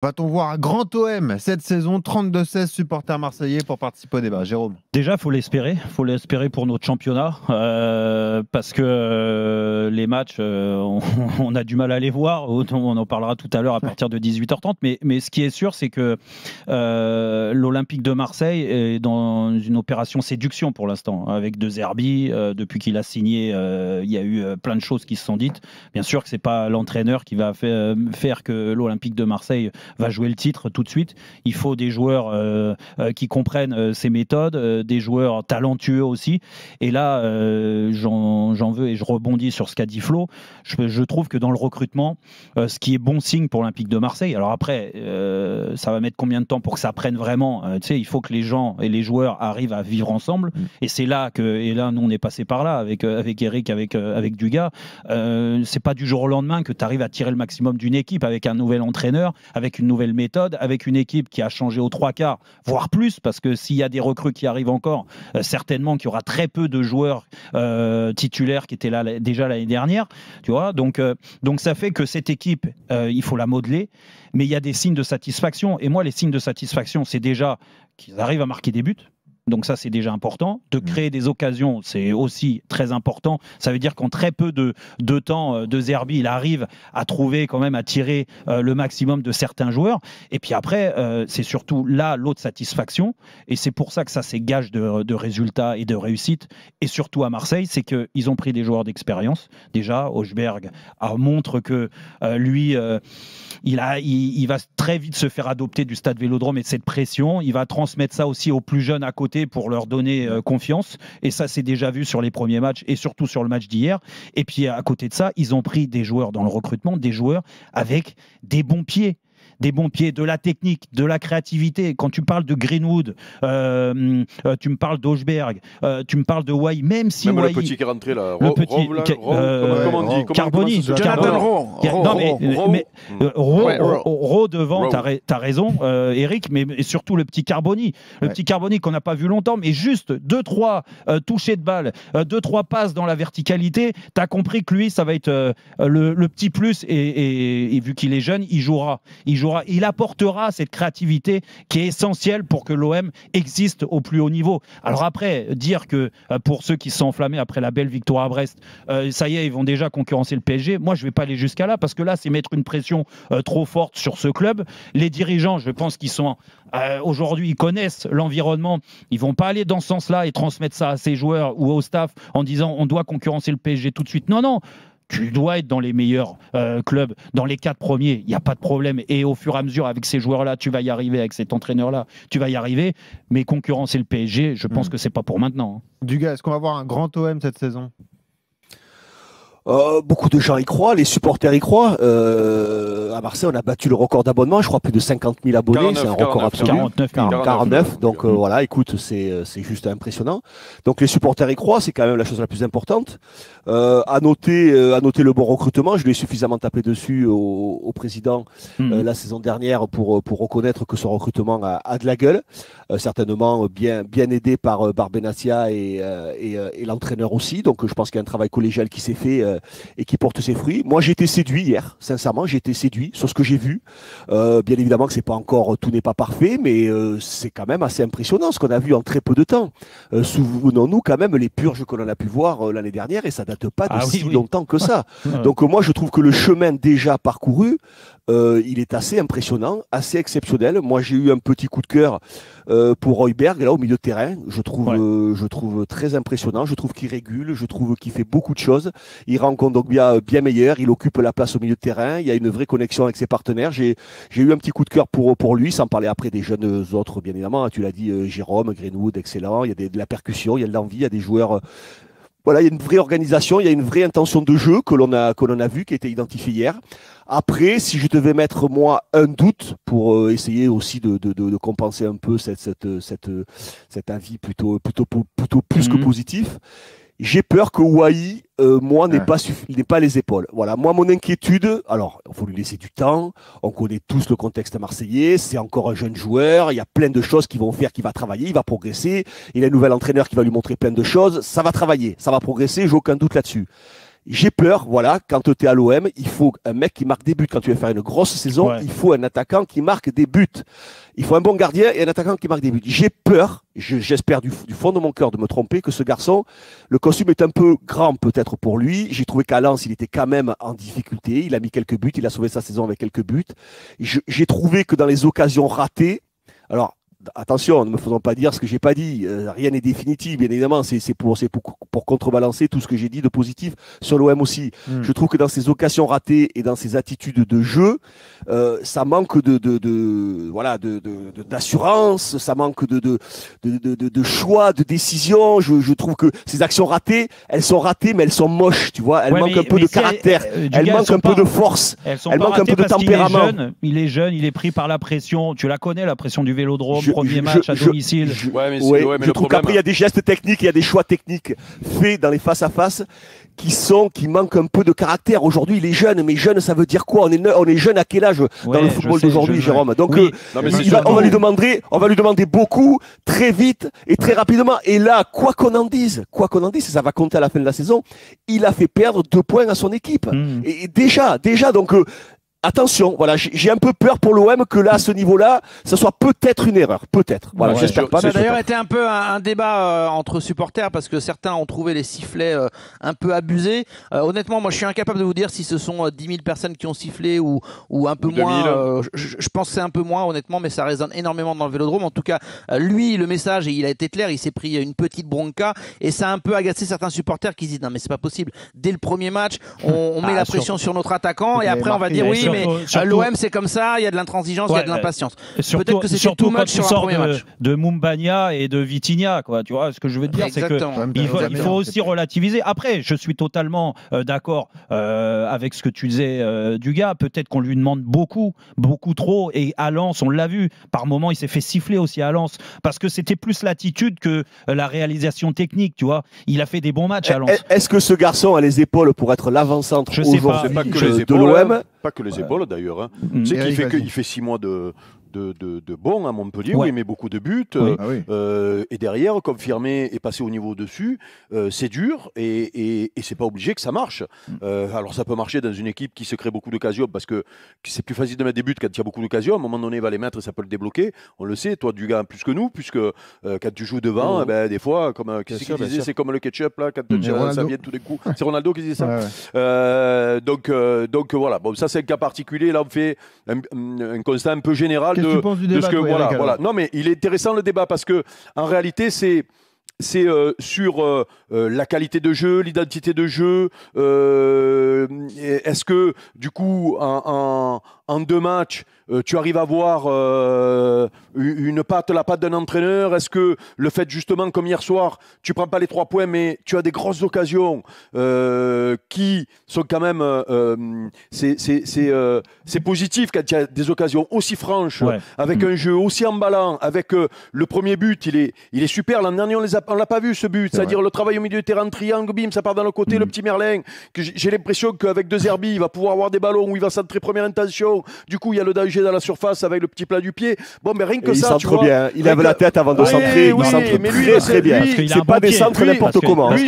Va-t-on voir un grand OM cette saison? 32-16 supporters marseillais pour participer au débat. Jérôme. Déjà, il faut l'espérer. Il faut l'espérer pour notre championnat. Parce que les matchs, on a du mal à les voir. On en parlera tout à l'heure à partir de 18h30. Mais ce qui est sûr, c'est que l'Olympique de Marseille est dans une opération séduction pour l'instant. Avec De Zerbi, depuis qu'il a signé, il y a eu plein de choses qui se sont dites. Bien sûr que ce n'est pas l'entraîneur qui va faire que l'Olympique de Marseille va jouer le titre tout de suite. Il faut des joueurs qui comprennent ses méthodes, des joueurs talentueux aussi. Et là, j'en veux et je rebondis sur ce qu'a dit Flo. Je trouve que dans le recrutement, ce qui est bon signe pour l'Olympique de Marseille, alors après, ça va mettre combien de temps pour que ça prenne vraiment, tu sais, il faut que les gens et les joueurs arrivent à vivre ensemble. Et c'est là que, nous on est passé par là avec Eric, avec Dugas. C'est pas du jour au lendemain que tu arrives à tirer le maximum d'une équipe avec un nouvel entraîneur, avec une nouvelle méthode, avec une équipe qui a changé aux 3/4, voire plus, parce que s'il y a des recrues qui arrivent encore, certainement qu'il y aura très peu de joueurs titulaires qui étaient là déjà l'année dernière, tu vois. Donc ça fait que cette équipe, il faut la modeler, mais il y a des signes de satisfaction. Et moi, les signes de satisfaction, c'est déjà qu'ils arrivent à marquer des buts. Donc ça, c'est déjà important. De créer des occasions, c'est aussi très important. Ça veut dire qu'en très peu de temps, De Zerbi, il arrive à trouver quand même, à tirer le maximum de certains joueurs. Et puis après, c'est surtout là l'autre satisfaction. Et c'est pour ça que ça, c'est gage de résultats et de réussite. Et surtout à Marseille, c'est qu'ils ont pris des joueurs d'expérience. Déjà, Hochberg montre que lui, il va très vite se faire adopter du stade Vélodrome et de cette pression. Il va transmettre ça aussi aux plus jeunes à côté pour leur donner confiance. Et ça, c'est déjà vu sur les premiers matchs et surtout sur le match d'hier. Et puis, à côté de ça, ils ont pris des joueurs dans le recrutement, des joueurs avec des bons pieds. Des bons pieds, de la technique, de la créativité. Quand tu parles de Greenwood, tu me parles d'Hochberg, tu me parles de Wai, même si même Wai, le petit qui est rentré là, le petit, comment on dit, Carboni, Ro devant, t'as raison, Eric, mais surtout le petit Carboni, petit Carboni qu'on n'a pas vu longtemps, mais juste 2-3 touchés de balle, 2-3 passes dans la verticalité, t'as compris que lui, ça va être le petit plus, et vu qu'il est jeune, il jouera, il apportera cette créativité qui est essentielle pour que l'OM existe au plus haut niveau. Alors après, dire que pour ceux qui se sont enflammés après la belle victoire à Brest, ça y est, ils vont déjà concurrencer le PSG, moi je ne vais pas aller jusqu'à là, parce que là, c'est mettre une pression trop forte sur ce club. Les dirigeants, je pense qu'ils sont aujourd'hui, ils connaissent l'environnement, ils ne vont pas aller dans ce sens-là et transmettre ça à ses joueurs ou au staff en disant on doit concurrencer le PSG tout de suite. Non, non. Tu dois être dans les meilleurs clubs, dans les 4 premiers, il n'y a pas de problème. Et au fur et à mesure, avec ces joueurs-là, tu vas y arriver, avec cet entraîneur-là, tu vas y arriver. Mais concurrencer le PSG, je pense que ce n'est pas pour maintenant. Dugas, est-ce qu'on va avoir un grand OM cette saison? Beaucoup de gens y croient, les supporters y croient. À Marseille, on a battu le record d'abonnement, je crois plus de 50 000 abonnés, c'est un record absolu. 49, donc voilà, écoute, c'est juste impressionnant. Donc les supporters y croient, c'est quand même la chose la plus importante. À noter le bon recrutement, je lui ai suffisamment tapé dessus au président la saison dernière pour reconnaître que son recrutement a de la gueule, certainement bien aidé par Benassia et l'entraîneur aussi. Donc je pense qu'il y a un travail collégial qui s'est fait et qui porte ses fruits. Moi, j'ai été séduit hier, sincèrement, j'ai été séduit sur ce que j'ai vu. Bien évidemment que c'est pas encore, tout n'est pas parfait, mais c'est quand même assez impressionnant ce qu'on a vu en très peu de temps. Souvenons-nous quand même les purges que l'on a pu voir l'année dernière, et ça date pas de si longtemps que ça. Donc moi, je trouve que le chemin déjà parcouru, il est assez impressionnant, assez exceptionnel. Moi, j'ai eu un petit coup de cœur pour Højbjerg, là au milieu de terrain. Je trouve très impressionnant. Je trouve qu'il régule, je trouve qu'il fait beaucoup de choses. Il rend Kondogbia bien meilleur, il occupe la place au milieu de terrain. Il y a une vraie connexion avec ses partenaires. J'ai eu un petit coup de cœur pour lui, sans parler après des jeunes autres, bien évidemment. Tu l'as dit, Jérôme, Greenwood, excellent. Il y a de la percussion, il y a de l'envie, il y a des joueurs. Voilà, il y a une vraie organisation, il y a une vraie intention de jeu que l'on a vu, qui a été identifiée hier. Après, si je devais mettre moi un doute pour essayer aussi de compenser un peu cet avis plutôt plus que positif, j'ai peur que Wai, moi, n'ait pas les épaules. Voilà, moi, mon inquiétude, alors, il faut lui laisser du temps, on connaît tous le contexte marseillais, c'est encore un jeune joueur, il y a plein de choses qui vont faire qu'il va travailler, il va progresser, il a un nouvel entraîneur qui va lui montrer plein de choses, ça va travailler, ça va progresser, j'ai aucun doute là-dessus. J'ai peur, voilà, quand tu es à l'OM, il faut un mec qui marque des buts. Quand tu veux faire une grosse saison, il faut un attaquant qui marque des buts. Il faut un bon gardien et un attaquant qui marque des buts. J'ai peur, j'espère du fond de mon cœur de me tromper, que ce garçon, le costume est un peu grand peut-être pour lui. J'ai trouvé qu'à Lens, il était quand même en difficulté. Il a mis quelques buts, il a sauvé sa saison avec quelques buts. J'ai trouvé que dans les occasions ratées, alors, attention, ne me faisons pas dire ce que j'ai pas dit. Rien n'est définitif, bien évidemment. C'est pour contrebalancer tout ce que j'ai dit de positif sur l'OM aussi. Je trouve que dans ces occasions ratées et dans ces attitudes de jeu, ça manque d'assurance, ça manque de choix, de décision. Je trouve que ces actions ratées, elles sont ratées, mais elles sont moches, tu vois. Elles manquent un peu de caractère, elles manquent un peu de force, elles manquent un peu de tempérament. Il est jeune, il est pris par la pression. Tu la connais, la pression du Vélodrome. Premier match à domicile. Je trouve qu'après, il y a des gestes techniques, il y a des choix techniques faits dans les face-à-face qui manquent un peu de caractère. Aujourd'hui, il est jeune, mais jeune, ça veut dire quoi? On est jeune à quel âge dans le football d'aujourd'hui, Jérôme? Donc, on va lui demander beaucoup, très vite et très rapidement. Et là, quoi qu'on en dise, ça va compter à la fin de la saison, il a fait perdre 2 points à son équipe. Et déjà, donc... attention, voilà, j'ai un peu peur pour l'OM que là, à ce niveau-là, ça soit peut-être une erreur, peut-être. Voilà, j'espère pas. Ça a d'ailleurs été un peu un débat entre supporters parce que certains ont trouvé les sifflets un peu abusés. Honnêtement, moi, je suis incapable de vous dire si ce sont 10 000 personnes qui ont sifflé ou un peu moins. Je pense que c'est un peu moins, honnêtement, mais ça résonne énormément dans le Vélodrome. En tout cas, lui, le message, il a été clair. Il s'est pris une petite bronca et ça a un peu agacé certains supporters qui disent non, mais c'est pas possible. Dès le premier match, on met la pression sur notre attaquant et après on va dire oui. Mais l'OM c'est comme ça, il y a de l'intransigeance, il y a de l'impatience. Peut-être que c'est too much sur un premier match. De Moumbagna et de Vitinha, quoi. Tu vois, ce que je veux dire, c'est qu'il faut aussi relativiser. Après, je suis totalement d'accord avec ce que tu disais du gars. Peut-être qu'on lui demande beaucoup trop. Et à Lens, on l'a vu. Par moment, il s'est fait siffler aussi à Lens parce que c'était plus l'attitude que la réalisation technique. Tu vois, il a fait des bons matchs à Lens. Est-ce que ce garçon a les épaules pour être l'avant-centre aujourd'hui de l'OM? Pas que les épaules d'ailleurs. Hein. Tu sais qu'il fait 6 mois de bons à Montpellier, où il met beaucoup de buts. Et derrière, confirmer et passer au niveau dessus, c'est dur et c'est pas obligé que ça marche. Alors ça peut marcher dans une équipe qui se crée beaucoup d'occasions parce que c'est plus facile de mettre des buts quand il y a beaucoup d'occasions. À un moment donné, il va les mettre et ça peut le débloquer. On le sait, toi, du gars plus que nous, puisque quand tu joues devant, des fois, comme qui disait, c'est comme le ketchup, là, quand ça vient tout d'un coup. C'est Ronaldo qui disait ça. Donc voilà, bon, ça c'est un cas particulier. Là, on fait un constat un peu général. Qu'est-ce que tu penses du débat, voilà. Non, mais il est intéressant le débat parce que en réalité, c'est sur la qualité de jeu, l'identité de jeu. Est-ce que du coup, en 2 matchs, tu arrives à voir la patte d'un entraîneur? Est-ce que le fait justement, comme hier soir, tu prends pas les 3 points, mais tu as des grosses occasions qui sont quand même, c'est positif quand il y a des occasions aussi franches, avec un jeu aussi emballant, avec le premier but, il est super. L'an dernier, on l'a pas vu ce but, c'est-à-dire le travail au milieu du terrain, triangle, bim, ça part dans le côté, le petit Merlin, que j'ai l'impression qu'avec De Zerbi, il va pouvoir avoir des ballons où il va centrer première intention. Du coup, il y a le danger dans la surface avec le petit plat du pied. Bon, mais rien que ça, tu vois. Bien. Il lève la tête avant de centrer. Il centre très bien. C'est pas des centres n'importe comment. Lui,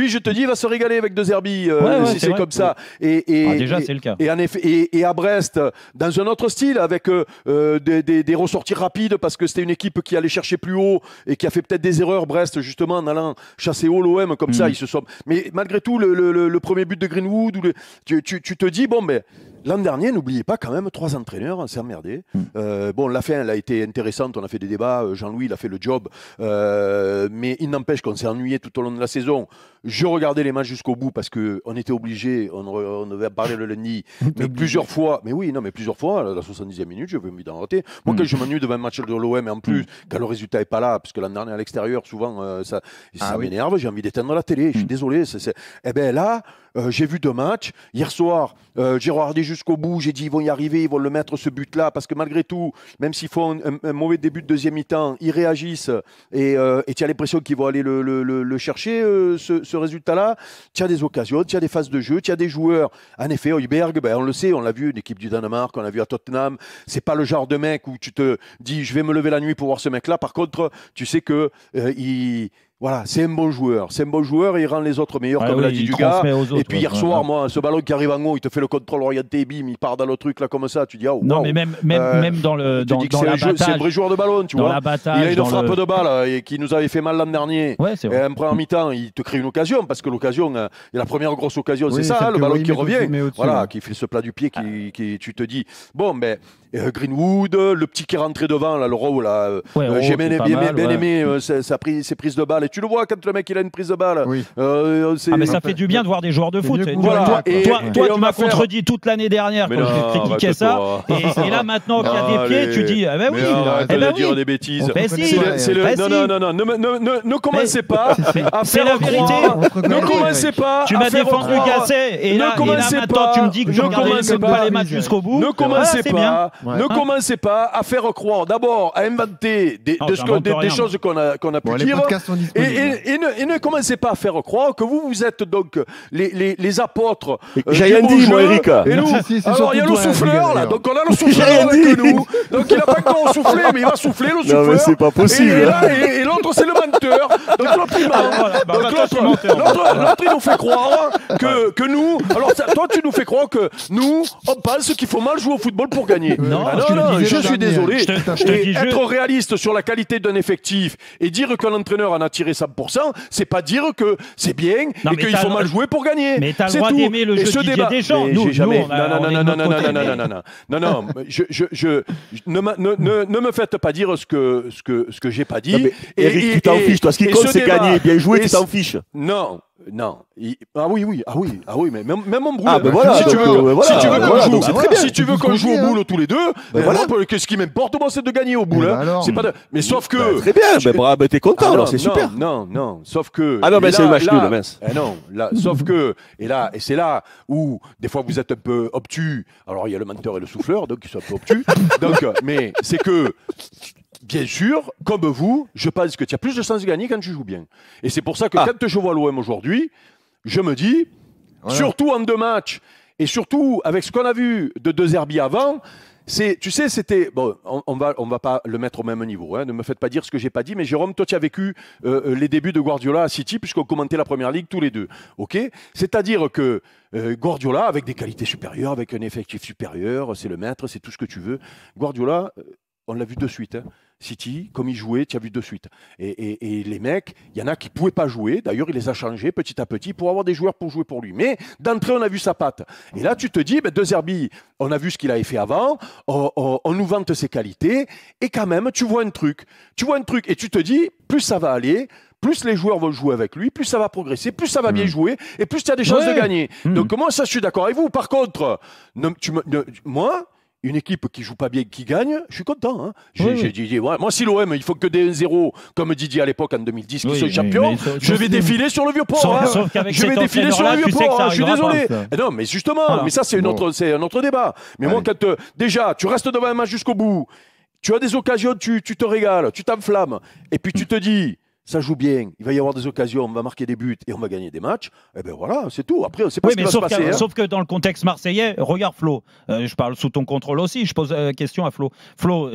je te dis, il va se régaler avec De Zerbi si c'est comme ça. Déjà, c'est le cas. Et en effet, et à Brest, dans un autre style, avec des ressorties rapides, parce que c'était une équipe qui allait chercher plus haut et qui a fait peut-être des erreurs. Brest, justement, en allant chasser haut l'OM comme ça, ils se sont. Mais malgré tout, le premier but de Greenwood, tu te dis, bon, ben. L'an dernier, n'oubliez pas quand même 3 entraîneurs, on s'est emmerdé. Bon, la fin, elle a été intéressante, on a fait des débats, Jean-Louis, il a fait le job, mais il n'empêche qu'on s'est ennuyé tout au long de la saison. Je regardais les matchs jusqu'au bout parce qu'on était obligés, on devait parler le lundi, mais plusieurs fois, à la 70e minute, je veux envie d'en rater. Moi, quand je m'ennuie devant un match de l'OM, et en plus, quand le résultat n'est pas là, parce que l'an dernier à l'extérieur, souvent, ça m'énerve, j'ai envie d'éteindre la télé, je suis désolé. Eh bien là, j'ai vu 2 matchs. Hier soir, j'ai regardé jusqu'au bout. J'ai dit, ils vont y arriver, ils vont le mettre ce but-là. Parce que malgré tout, même s'ils font un mauvais début de deuxième mi-temps, ils réagissent. Et tu as l'impression qu'ils vont aller le chercher, ce résultat-là. Tu as des occasions, tu as des phases de jeu, tu as des joueurs. En effet, Højbjerg, on le sait, on l'a vu, l'équipe du Danemark, on l'a vu à Tottenham. C'est pas le genre de mec où tu te dis, je vais me lever la nuit pour voir ce mec-là. Par contre, tu sais que Voilà, c'est un bon joueur. C'est un bon joueur et il rend les autres meilleurs, comme l'a dit Dugas. Et puis hier soir, moi, ce ballon qui arrive en haut, il te fait le contrôle orienté, bim, il part dans le truc là comme ça. Tu dis, oh, non, mais même dans le l'abattage. C'est un vrai joueur de ballon, tu vois. Il a une frappe de balle et qui nous avait fait mal l'an dernier. Ouais, c'est vrai. Et en première mi-temps, il te crée une occasion parce que l'occasion, la première grosse occasion, c'est ça, le ballon qui revient. Voilà, qui fait ce plat du pied qui tu te dis, bon, ben. Greenwood, le petit qui est rentré devant, là, le Rowe, là, j'ai bien aimé ses prises de balle. Et tu le vois quand le mec il a une prise de balle. Oui. Mais ça fait du bien de voir des joueurs de foot. Voilà. Toi, tu m'as contredit toute l'année dernière quand j'ai critiqué ça. Et là, maintenant qu'il y a des pieds, tu dis, eh ben oui. Arrête de dire des bêtises. Non, ne commencez pas à faire croire. Ne commencez pas. Tu m'as défendu Gasset et là maintenant tu me dis que je regardais pas les matchs jusqu'au bout. Ne commencez pas. Ne commencez pas à faire croire, d'abord, à inventer des choses qu'on a pu dire. Et ne commencez pas à faire croire que vous êtes donc les apôtres. J'ai rien dit, moi, Eric. Et nous, alors il y a le souffleur, là. Donc on a le souffleur avec nous. Donc il n'a pas encore soufflé, mais il va souffler, le souffleur. Non, mais c'est pas possible. Et l'autre, c'est le menteur. Donc l'autre, il ment. L'autre, il nous fait croire que nous. Alors toi, tu nous fais croire que nous, on pense qu'il faut mal jouer au football pour gagner. Non, je suis désolé. Être réaliste sur la qualité d'un effectif et dire qu'un entraîneur en a tiré 100%, c'est pas dire que c'est bien et qu'il faut mal jouer pour gagner. Mais t'as le droit d'aimer le jeu de Didier Deschamps. Non, ne me faites pas dire ce que j'ai pas dit. Eric, tu t'en fiches. Toi, ce qui compte, c'est gagner. Bien joué, tu t'en fiches. Non. Ah oui, mais même en boule. Ah ben voilà. Si tu veux qu'on joue au boule tous les deux, qu'est-ce qui m'importe, moi, c'est de gagner au boule. Mais sauf que. Très bien, t'es content, alors c'est super. Non, sauf que. Ah non, mais c'est le match nul, mince. Non, sauf que. Et c'est là où, des fois, vous êtes un peu obtus. Alors, il y a le menteur et le souffleur, donc ils sont un peu obtus. Mais c'est que. Bien sûr, comme vous, je pense que tu as plus de chances de gagner quand tu joues bien. Et c'est pour ça que quand je vois l'OM aujourd'hui, je me dis, surtout en 2 matchs, et surtout avec ce qu'on a vu de 2 Herbie avant, c'était... Bon, on va pas le mettre au même niveau, hein, ne me faites pas dire ce que j'ai pas dit, mais Jérôme, toi tu as vécu les débuts de Guardiola à City, puisqu'on commentait la Première Ligue tous les deux. Okay, c'est-à-dire que Guardiola, avec des qualités supérieures, avec un effectif supérieur, c'est le maître, c'est tout ce que tu veux. Guardiola, on l'a vu de suite, hein. City, comme il jouait, tu as vu de suite. Et les mecs, il y en a qui ne pouvaient pas jouer. D'ailleurs, il les a changés petit à petit pour avoir des joueurs pour jouer pour lui. Mais d'entrée, on a vu sa patte. Et là, tu te dis, De Zerbi, on a vu ce qu'il avait fait avant. On nous vante ses qualités. Et quand même, tu vois un truc. Et tu te dis, plus ça va aller, plus les joueurs vont jouer avec lui, plus ça va progresser, plus ça va bien jouer, et plus tu as des chances de gagner. Donc moi, ça, je suis d'accord avec vous. Par contre, moi... Une équipe qui joue pas bien, qui gagne, je suis content. Hein. J'ai dit, moi, si l'OM, il faut que des 1-0, comme Didier à l'époque en 2010, qui sont champions, je vais défiler sur le Vieux-Port. Je vais défiler sur le Vieux-Port. Je suis désolé. Non, mais justement, mais ça, c'est un autre débat. Mais moi, quand déjà, tu restes devant un match jusqu'au bout, tu as des occasions, tu te régales, tu t'enflammes, et puis tu te dis... Ça joue bien, il va y avoir des occasions, on va marquer des buts et on va gagner des matchs. Et ben voilà, c'est tout. Après, on ne sait pas ce qui va se passer. Sauf que dans le contexte marseillais, regarde Flo, je parle sous ton contrôle aussi, je pose la question à Flo. Flo,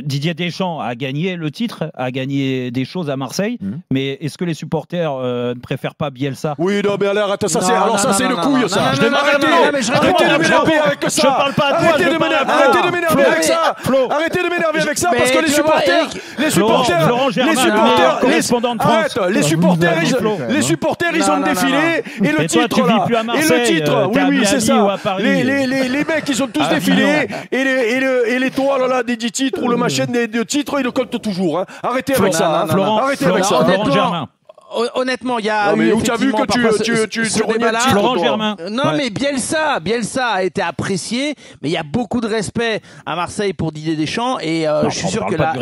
Didier Deschamps a gagné le titre, a gagné des choses à Marseille, mais est-ce que les supporters ne préfèrent pas Bielsa? Oui, non, mais arrête, ça c'est une couille, ça. Arrêtez de m'énerver avec ça. Je parle pas à toi. Arrêtez de m'énerver avec ça. Arrêtez de m'énerver avec ça parce que les supporters, les supporters, ils ont défilé et le titre, oui, c'est ça. Les mecs, ils ont tous défilé et les toits là des 10 titres ou le machin des 2 titres, ils le comptent toujours. Arrêtez avec ça. Arrêtez avec ça. Florent Germain. Honnêtement, il y a eu effectivement tu renies Florent Germain. Non, mais Bielsa a été apprécié, mais il y a beaucoup de respect à Marseille pour Didier Deschamps et je suis sûr que la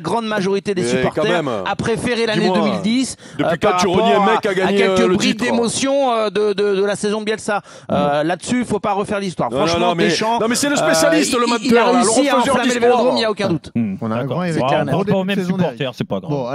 grande majorité des supporters a préféré l'année 2010 depuis quand tu renies un mec à gagner quelques bris d'émotion de la saison de Bielsa. Là-dessus, il faut pas refaire l'histoire. Franchement, Deschamps. Non, mais c'est le spécialiste, le menteur. Il a réussi à enflammer le Vélodrome, il n'y a aucun doute. On a un grand Eric. On ne parle pas aux mêmes supporters, c'est pas grave.